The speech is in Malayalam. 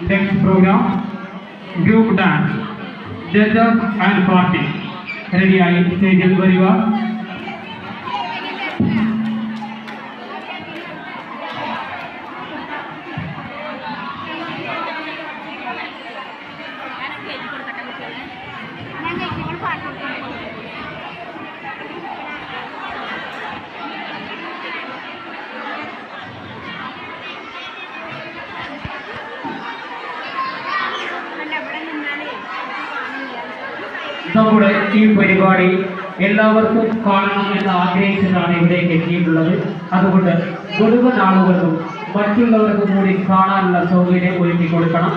Next program, group dance, judges and party. Ready, I stage very well. നമ്മുടെ ഈ പരിപാടി എല്ലാവർക്കും കാണണമെന്ന് ആഗ്രഹിച്ചതാണ് ഇവിടേക്ക് എത്തിയിട്ടുള്ളത്. അതുകൊണ്ട് മുഴുവൻ ആളുകൾക്കും മറ്റുള്ളവർക്കും കൂടി കാണാനുള്ള സൗകര്യം ഒരുക്കി കൊടുക്കണം.